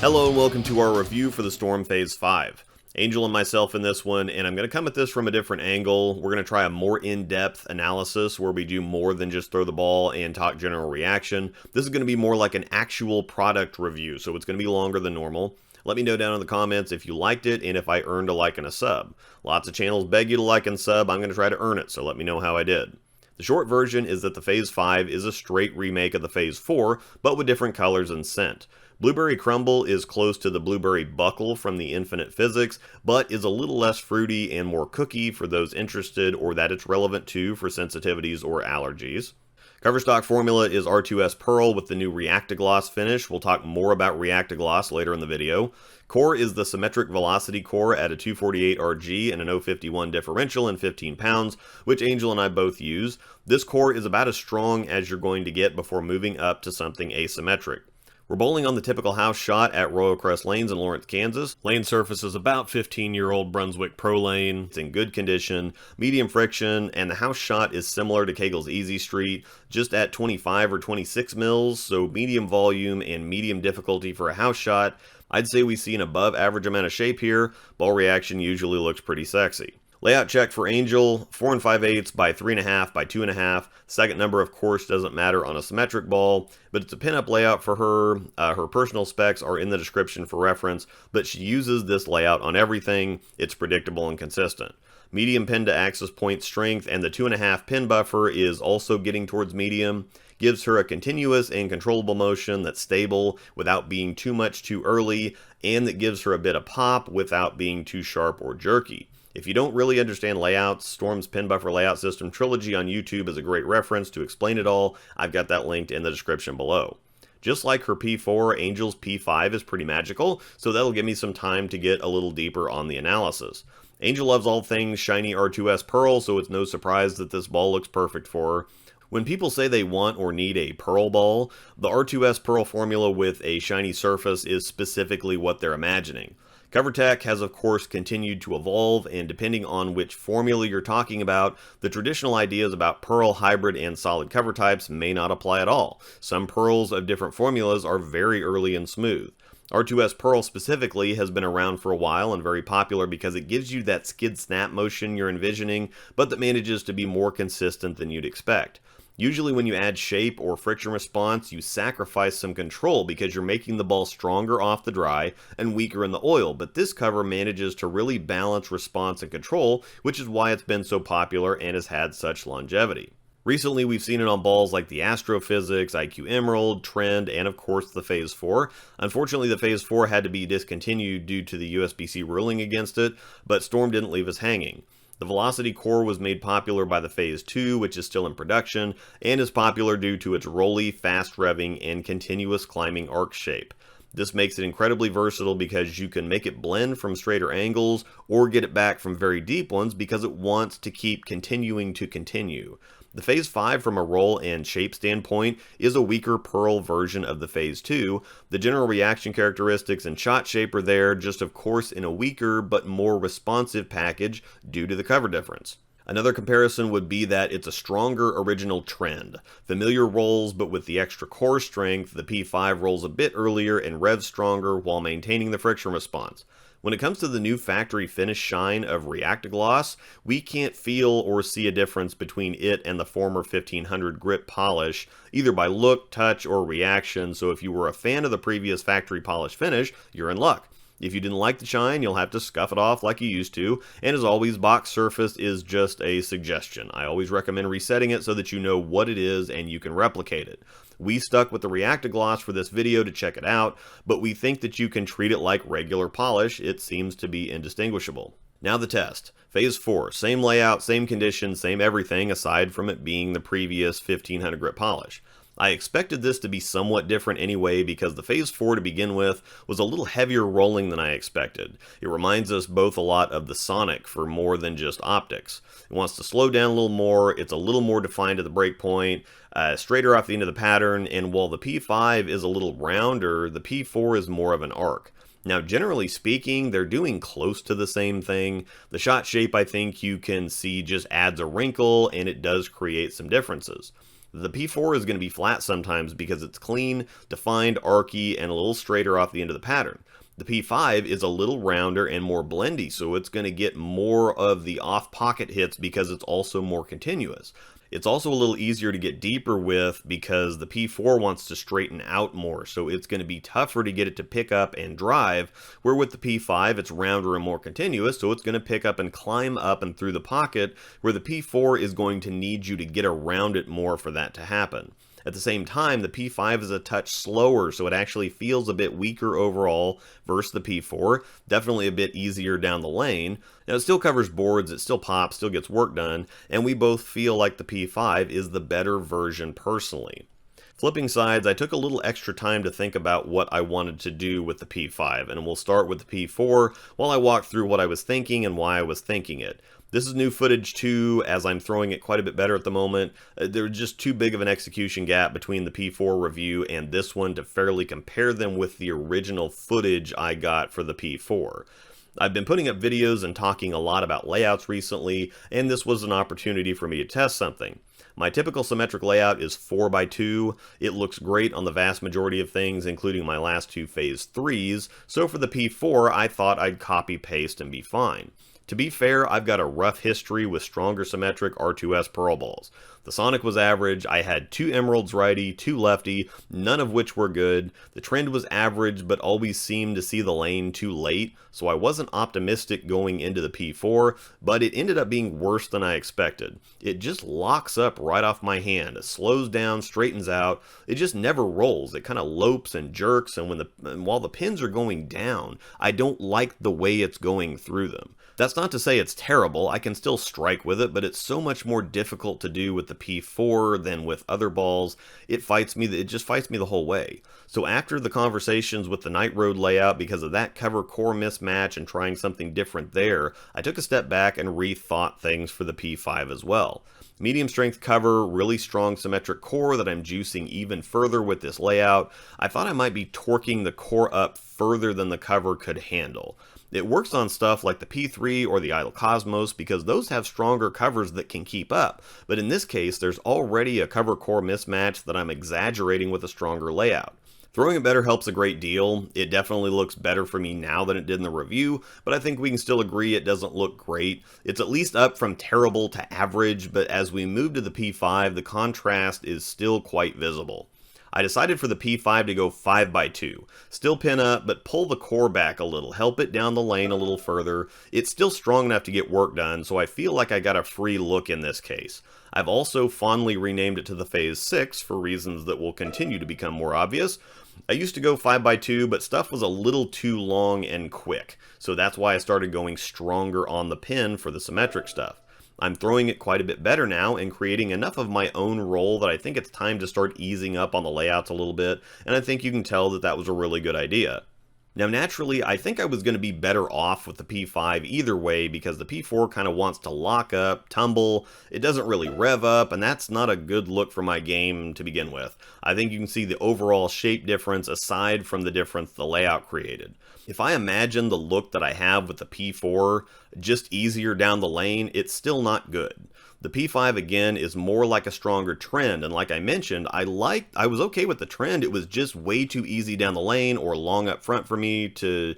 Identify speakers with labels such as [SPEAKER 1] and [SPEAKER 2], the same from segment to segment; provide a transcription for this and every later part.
[SPEAKER 1] Hello and welcome to our review for the Storm Phaze V. Angel and myself in this one, and I'm going to come at this from a different angle. We're going to try a more in-depth analysis where we do more than just throw the ball and talk general reaction. This is going to be more like an actual product review, so it's going to be longer than normal. Let me know down in the comments if you liked it and if I earned a like and a sub. Lots of channels beg you to like and sub. I'm going to try to earn it, so let me know how I did. The short version is that the Phaze V is a straight remake of the Phaze IV, but with different colors and scent. Blueberry Crumble is close to the Blueberry Buckle from the Infinite Physics, but is a little less fruity and more cookie for those interested or that it's relevant to for sensitivities or allergies. Cover stock formula is R2S Pearl with the new Reactogloss finish. We'll talk more about Reactogloss later in the video. Core is the Symmetric Velocity Core at a 248 RG and an 051 differential and 15 pounds, which Angel and I both use. This core is about as strong as you're going to get before moving up to something asymmetric. We're bowling on the typical house shot at Royal Crest Lanes in Lawrence, Kansas. Lane surface is about 15-year-old Brunswick Pro Lane. It's in good condition, medium friction, and the house shot is similar to Kegel's Easy Street, just at 25 or 26 mils, so medium volume and medium difficulty for a house shot. I'd say we see an above average amount of shape here. Ball reaction usually looks pretty sexy. Layout check for Angel, 4 5/8 by 3.5 by 2.5. Second number, of course, doesn't matter on a symmetric ball, but it's a pinup layout for her. Her personal specs are in the description for reference, but she uses this layout on everything. It's predictable and consistent. Medium pin to axis point strength, and the 2.5 pin buffer is also getting towards medium. Gives her a continuous and controllable motion that's stable without being too much too early, and that gives her a bit of pop without being too sharp or jerky. If you don't really understand layouts, Storm's pin buffer layout system Trilogy on YouTube is a great reference to explain it all. I've got that linked in the description below. Just like her P4, Angel's P5 is pretty magical, so that'll give me some time to get a little deeper on the analysis. Angel loves all things shiny R2S Pearl, so it's no surprise that this ball looks perfect for her. When people say they want or need a Pearl ball, the R2S Pearl formula with a shiny surface is specifically what they're imagining. Cover tech has of course continued to evolve, and depending on which formula you're talking about, the traditional ideas about Pearl, hybrid, and solid cover types may not apply at all. Some Pearls of different formulas are very early and smooth. R2S Pearl specifically has been around for a while and very popular because it gives you that skid snap motion you're envisioning, but that manages to be more consistent than you'd expect. Usually when you add shape or friction response, you sacrifice some control because you're making the ball stronger off the dry and weaker in the oil, but this cover manages to really balance response and control, which is why it's been so popular and has had such longevity. Recently, we've seen it on balls like the Astrophysics, IQ Emerald, Trend, and of course the Phaze IV. Unfortunately, the Phaze IV had to be discontinued due to the USBC ruling against it, but Storm didn't leave us hanging. The Velocity Core was made popular by the Phaze II, which is still in production, and is popular due to its rolly, fast revving, and continuous climbing arc shape. This makes it incredibly versatile because you can make it blend from straighter angles, or get it back from very deep ones because it wants to keep continuing to continue. The Phaze V from a roll and shape standpoint is a weaker Pearl version of the Phaze II. The general reaction characteristics and shot shape are there, just of course in a weaker but more responsive package due to the cover difference. Another comparison would be that it's a stronger original Trend. Familiar rolls, but with the extra core strength, the P5 rolls a bit earlier and revs stronger while maintaining the friction response. When it comes to the new factory finish shine of Reactogloss, we can't feel or see a difference between it and the former 1500 grip polish, either by look, touch, or reaction, so if you were a fan of the previous factory polish finish, you're in luck. If you didn't like the shine, you'll have to scuff it off like you used to, and as always, box surface is just a suggestion. I always recommend resetting it so that you know what it is and you can replicate it. We stuck with the Reactogloss for this video to check it out, but we think that you can treat it like regular polish. It seems to be indistinguishable. Now the test. Phaze IV, same layout, same condition, same everything, aside from it being the previous 1500 grip polish. I expected this to be somewhat different anyway because the Phaze IV to begin with was a little heavier rolling than I expected. It reminds us both a lot of the Sonic for more than just optics. It wants to slow down a little more, it's a little more defined at the break point, straighter off the end of the pattern, and while the P5 is a little rounder, the P4 is more of an arc. Now, generally speaking, they're doing close to the same thing. The shot shape, I think you can see, just adds a wrinkle, and it does create some differences. The P4 is going to be flat sometimes because it's clean, defined, archy, and a little straighter off the end of the pattern. The P5 is a little rounder and more blendy, so it's going to get more of the off-pocket hits because it's also more continuous. It's also a little easier to get deeper with because the P4 wants to straighten out more, so it's going to be tougher to get it to pick up and drive, where with the P5 it's rounder and more continuous, so it's going to pick up and climb up and through the pocket, where the P4 is going to need you to get around it more for that to happen. At the same time, the P5 is a touch slower, so it actually feels a bit weaker overall versus the P4. Definitely a bit easier down the lane. Now, it still covers boards, it still pops, still gets work done, and we both feel like the P5 is the better version personally. Flipping sides, I took a little extra time to think about what I wanted to do with the P5, and we'll start with the P4 while I walk through what I was thinking and why I was thinking it. This is new footage too, as I'm throwing it quite a bit better at the moment. There's just too big of an execution gap between the P4 review and this one to fairly compare them with the original footage I got for the P4. I've been putting up videos and talking a lot about layouts recently, and this was an opportunity for me to test something. My typical symmetric layout is 4x2. It looks great on the vast majority of things, including my last two Phase 3s, so for the P4 I thought I'd copy paste and be fine. To be fair, I've got a rough history with stronger symmetric R2S Pearl balls. The Sonic was average, I had 2 Emeralds righty, 2 lefty, none of which were good. The trend was average, but always seemed to see the lane too late, so I wasn't optimistic going into the P4, but it ended up being worse than I expected. It just locks up right off my hand, it slows down, straightens out, it just never rolls, it kind of lopes and jerks, and while the pins are going down, I don't like the way it's going through them. That's not to say it's terrible, I can still strike with it, but it's so much more difficult to do with the P4 than with other balls. It just fights me the whole way. So after the conversations with the Night Road layout, because of that cover core mismatch and trying something different there, I took a step back and rethought things for the P5 as well. Medium strength cover, really strong symmetric core that I'm juicing even further with this layout. I thought I might be torquing the core up further than the cover could handle. It works on stuff like the P3 or the Idle Cosmos because those have stronger covers that can keep up, but in this case there's already a cover core mismatch that I'm exaggerating with a stronger layout. Throwing it better helps a great deal. It definitely looks better for me now than it did in the review, but I think we can still agree it doesn't look great. It's at least up from terrible to average, but as we move to the P5, the contrast is still quite visible. I decided for the P5 to go 5x2. Still pin up, but pull the core back a little, help it down the lane a little further. It's still strong enough to get work done, so I feel like I got a free look in this case. I've also fondly renamed it to the Phase 6 for reasons that will continue to become more obvious. I used to go 5x2, but stuff was a little too long and quick, so that's why I started going stronger on the pin for the symmetric stuff. I'm throwing it quite a bit better now and creating enough of my own roll that I think it's time to start easing up on the layouts a little bit, and I think you can tell that that was a really good idea. Now naturally, I think I was going to be better off with the P5 either way because the P4 kind of wants to lock up, tumble, it doesn't really rev up, and that's not a good look for my game to begin with. I think you can see the overall shape difference aside from the difference the layout created. If I imagine the look that I have with the P4 just easier down the lane, it's still not good. The P5 again is more like a stronger trend, and like I mentioned, I was okay with the trend. It was just way too easy down the lane or long up front for me too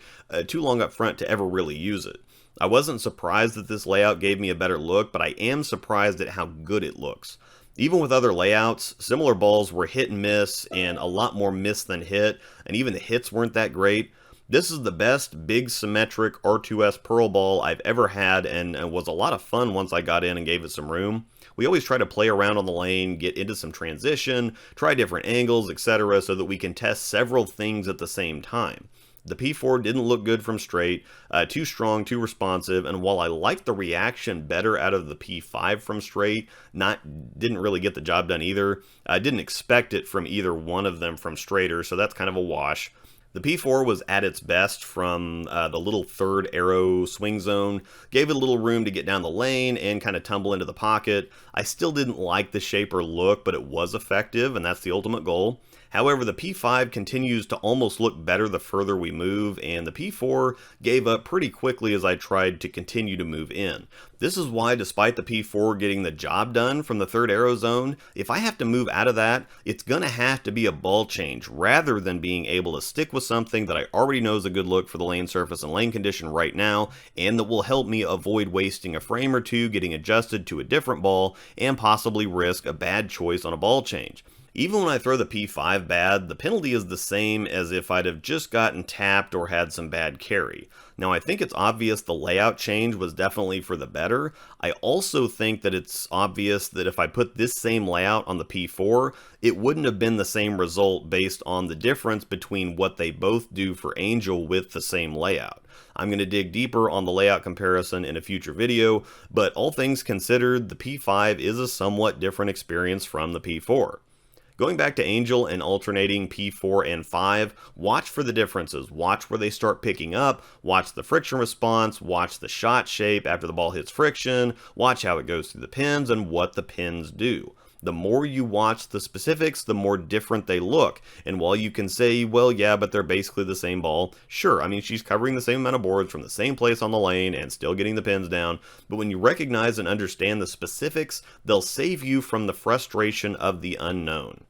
[SPEAKER 1] long up front to ever really use it. I wasn't surprised that this layout gave me a better look, but I am surprised at how good it looks. Even with other layouts, similar balls were hit and miss, and a lot more miss than hit, and even the hits weren't that great. This is the best big symmetric R2S Pearl ball I've ever had, and was a lot of fun once I got in and gave it some room. We always try to play around on the lane, get into some transition, try different angles, etc. so that we can test several things at the same time. The P4 didn't look good from straight, too strong, too responsive, and while I liked the reaction better out of the P5 from straight, didn't really get the job done either. I didn't expect it from either one of them from straighter, so that's kind of a wash. The P4 was at its best from the little third arrow swing zone, gave it a little room to get down the lane and kind of tumble into the pocket. I still didn't like the shape or look, but it was effective, and that's the ultimate goal. However, the P5 continues to almost look better the further we move, and the P4 gave up pretty quickly as I tried to continue to move in. This is why, despite the P4 getting the job done from the third arrow zone, if I have to move out of that, it's gonna have to be a ball change, rather than being able to stick with something that I already know is a good look for the lane surface and lane condition right now, and that will help me avoid wasting a frame or two getting adjusted to a different ball, and possibly risk a bad choice on a ball change. Even when I throw the P5 bad, the penalty is the same as if I'd have just gotten tapped or had some bad carry. Now, I think it's obvious the layout change was definitely for the better. I also think that it's obvious that if I put this same layout on the P4, it wouldn't have been the same result based on the difference between what they both do for Angel with the same layout. I'm going to dig deeper on the layout comparison in a future video, but all things considered, the P5 is a somewhat different experience from the P4. Going back to Angel and alternating P4 and 5, watch for the differences. Watch where they start picking up, watch the friction response, watch the shot shape after the ball hits friction, watch how it goes through the pins and what the pins do. The more you watch the specifics, the more different they look. And while you can say, well, yeah, but they're basically the same ball, sure, I mean, she's covering the same amount of boards from the same place on the lane and still getting the pins down. But when you recognize and understand the specifics, they'll save you from the frustration of the unknown.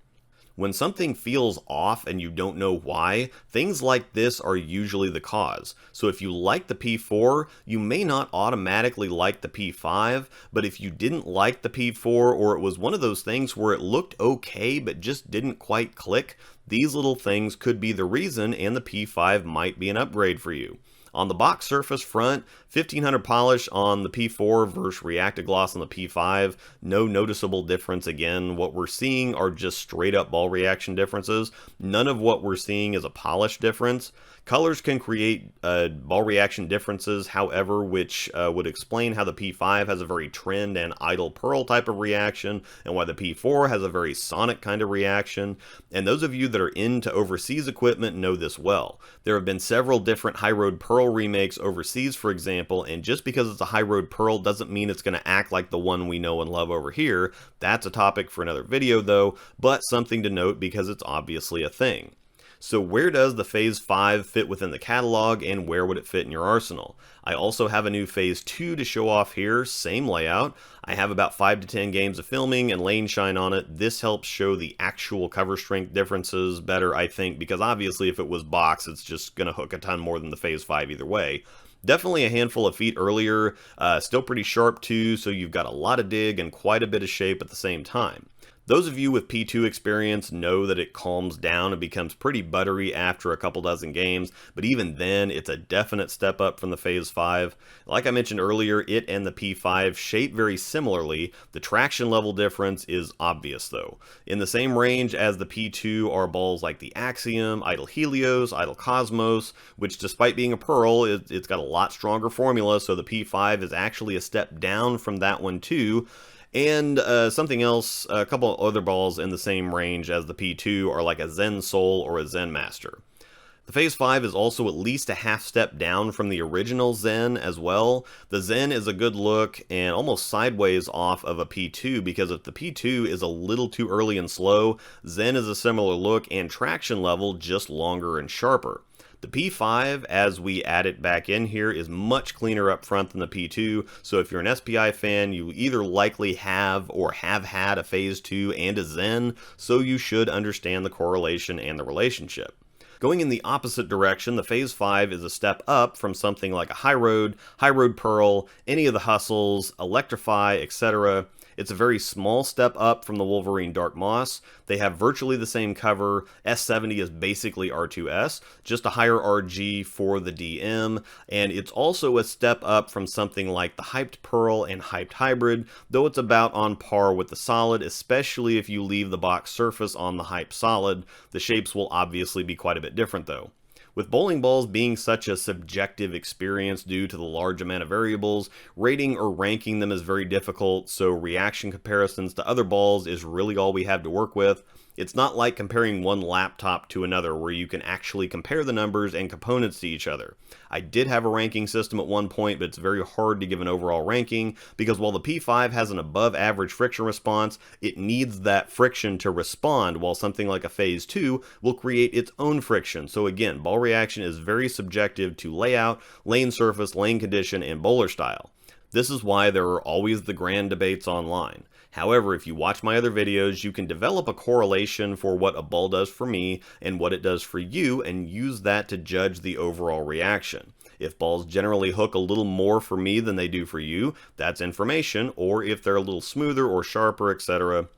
[SPEAKER 1] When something feels off and you don't know why, things like this are usually the cause. So if you like the P4, you may not automatically like the P5, but if you didn't like the P4 or it was one of those things where it looked okay but just didn't quite click, these little things could be the reason and the P5 might be an upgrade for you. On the box surface front, 1500 polish on the P4 versus reactive gloss on the P5. No noticeable difference again. What we're seeing are just straight up ball reaction differences. None of what we're seeing is a polish difference. Colors can create ball reaction differences, however, which would explain how the P5 has a very trend and idle pearl type of reaction, and why the P4 has a very sonic kind of reaction. And those of you that are into overseas equipment know this well. There have been several different high road pearl remakes overseas, for example, and just because it's a high road pearl doesn't mean it's going to act like the one we know and love over here. That's a topic for another video though, but something to note because it's obviously a thing. So where does the Phaze 5 fit within the catalog, and where would it fit in your arsenal? I also have a new Phaze 2 to show off here, same layout. I have about 5 to 10 games of filming and lane shine on it. This helps show the actual cover strength differences better, I think, because obviously if it was box, it's just going to hook a ton more than the Phaze 5 either way. Definitely a handful of feet earlier, still pretty sharp too, so you've got a lot of dig and quite a bit of shape at the same time. Those of you with P2 experience know that it calms down and becomes pretty buttery after a couple dozen games, but even then, it's a definite step up from the Phaze 5. Like I mentioned earlier, it and the P5 shape very similarly. The traction level difference is obvious though. In the same range as the P2 are balls like the Axiom, Idle Helios, Idle Cosmos, which despite being a pearl, it's got a lot stronger formula, so the P5 is actually a step down from that one too. And something else, a couple of other balls in the same range as the P2 are like a Zen Soul or a Zen Master. The Phaze 5 is also at least a half step down from the original Zen as well. The Zen is a good look and almost sideways off of a P2, because if the P2 is a little too early and slow, Zen is a similar look and traction level just longer and sharper. The P5, as we add it back in here, is much cleaner up front than the P2, so if you're an SPI fan, you either likely have or have had a Phaze 2 and a Zen, so you should understand the correlation and the relationship. Going in the opposite direction, the Phaze 5 is a step up from something like a High Road Pearl, any of the Hustles, Electrify, etc. It's a very small step up from the Wolverine Dark Moss. They have virtually the same cover. S70 is basically R2S, just a higher RG for the DM, and it's also a step up from something like the Hyped Pearl and Hyped Hybrid, though it's about on par with the Solid, especially if you leave the box surface on the Hyped Solid. The shapes will obviously be quite a bit different though. With bowling balls being such a subjective experience due to the large amount of variables, rating or ranking them is very difficult, so reaction comparisons to other balls is really all we have to work with. It's not like comparing one laptop to another where you can actually compare the numbers and components to each other. I did have a ranking system at one point, but it's very hard to give an overall ranking because while the P5 has an above average friction response, it needs that friction to respond, while something like a Phase 2 will create its own friction. So again, ball reaction is very subjective to layout, lane surface, lane condition, and bowler style. This is why there are always the grand debates online. However, if you watch my other videos, you can develop a correlation for what a ball does for me and what it does for you and use that to judge the overall reaction. If balls generally hook a little more for me than they do for you, that's information, or if they're a little smoother or sharper, etc.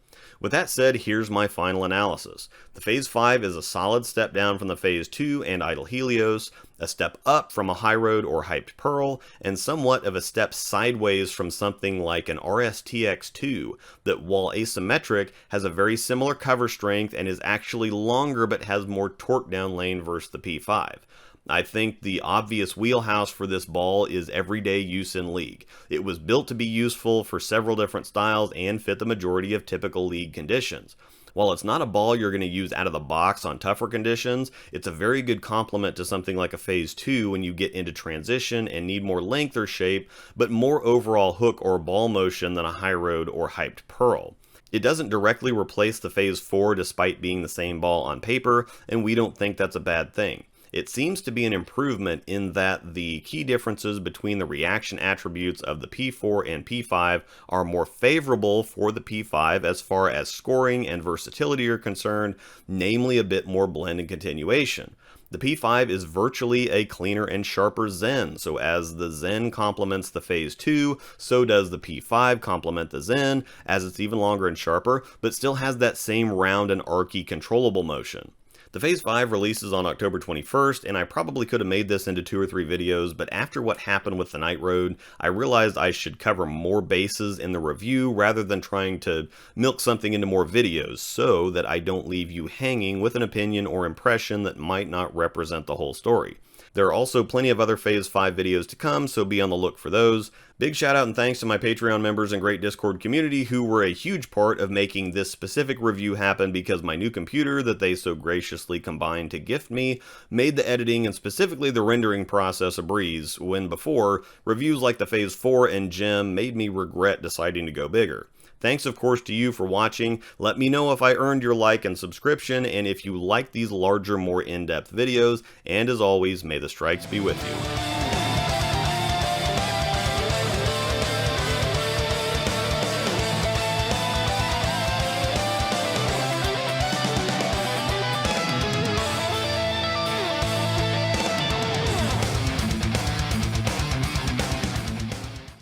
[SPEAKER 1] With that said, here's my final analysis. The Phase 5 is a solid step down from the Phase 2 and Idle Helios, a step up from a High Road or Hyped Pearl, and somewhat of a step sideways from something like an RSTX2 that, while asymmetric, has a very similar cover strength and is actually longer but has more torque down lane versus the P5. I think the obvious wheelhouse for this ball is everyday use in League. It was built to be useful for several different styles and fit the majority of typical League conditions. While it's not a ball you're going to use out of the box on tougher conditions, it's a very good complement to something like a Phase 2 when you get into transition and need more length or shape, but more overall hook or ball motion than a High Road or Hyped Pearl. It doesn't directly replace the Phase 4 despite being the same ball on paper, and we don't think that's a bad thing. It seems to be an improvement in that the key differences between the reaction attributes of the P4 and P5 are more favorable for the P5 as far as scoring and versatility are concerned, namely a bit more blend and continuation. The P5 is virtually a cleaner and sharper Zen, so as the Zen complements the Phase 2, so does the P5 complement the Zen, as it's even longer and sharper, but still has that same round and archy controllable motion. The Phase 5 releases on October 21st, and I probably could have made this into 2 or 3 videos, but after what happened with the Night Road, I realized I should cover more bases in the review rather than trying to milk something into more videos, so that I don't leave you hanging with an opinion or impression that might not represent the whole story. There are also plenty of other Phase 5 videos to come, so be on the look for those. Big shout out and thanks to my Patreon members and great Discord community who were a huge part of making this specific review happen, because my new computer that they so graciously combined to gift me made the editing and specifically the rendering process a breeze, when before, reviews like the Phase 4 and Gem made me regret deciding to go bigger. Thanks of course to you for watching. Let me know if I earned your like and subscription, and if you like these larger, more in-depth videos, and as always, may the strikes be with you.